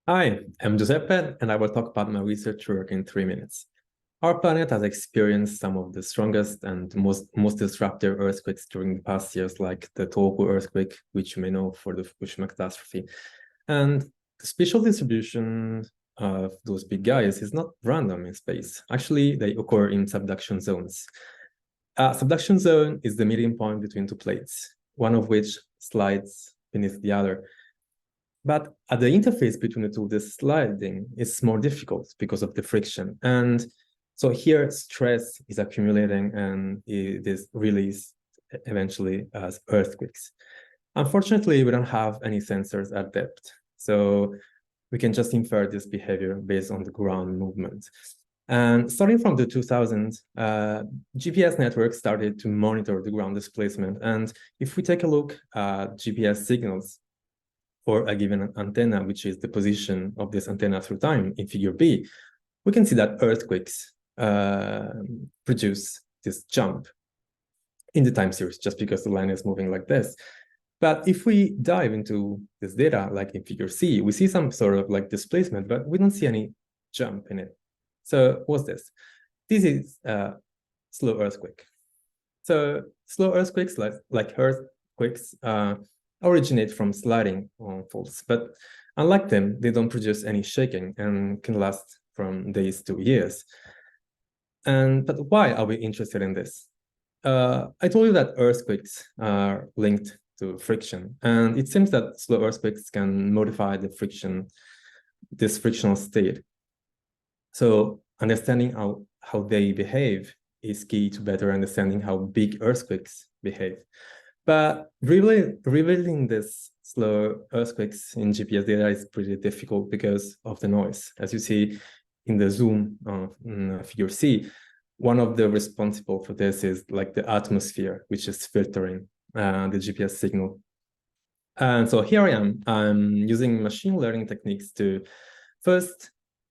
Hi, I'm Giuseppe, and I will talk about my research work in 3 minutes. Our planet has experienced some of the strongest and most disruptive earthquakes during the past years, like the Tohoku earthquake, which you may know for the Fukushima catastrophe. And the spatial distribution of those big guys is not random in space. Actually, they occur in subduction zones. A subduction zone is the meeting point between two plates, one of which slides beneath the other. But at the interface between the two, the sliding is more difficult because of the friction. And so here stress is accumulating and it is released eventually as earthquakes. Unfortunately, we don't have any sensors at depth. So we can just infer this behavior based on the ground movement. And starting from the 2000s, GPS networks started to monitor the ground displacement. And if we take a look at GPS signals for a given antenna, which is the position of this antenna through time in figure B, we can see that earthquakes produce this jump in the time series just because the line is moving like this. But if we dive into this data, like in figure C, we see some sort of like displacement, but we don't see any jump in it. So what's this? This is a slow earthquake. So slow earthquakes, like earthquakes, originate from sliding faults, but unlike them, they don't produce any shaking and can last from days to years. But why are we interested in this? I told you that earthquakes are linked to friction, and it seems that slow earthquakes can modify this frictional state. So understanding how they behave is key to better understanding how big earthquakes behave. But revealing this slow earthquakes in GPS data is pretty difficult because of the noise. As you see in the zoom in figure C, one of the responsible for this is like the atmosphere, which is filtering the GPS signal. And so here I am, I'm using machine learning techniques to first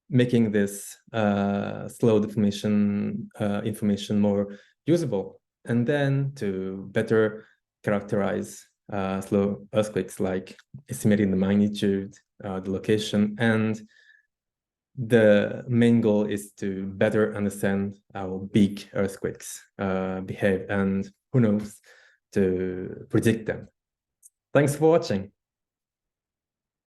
making this slow deformation information more usable, and then to better characterize slow earthquakes, like estimating the magnitude, the location, and the main goal is to better understand how big earthquakes behave, and who knows, to predict them. Thanks for watching.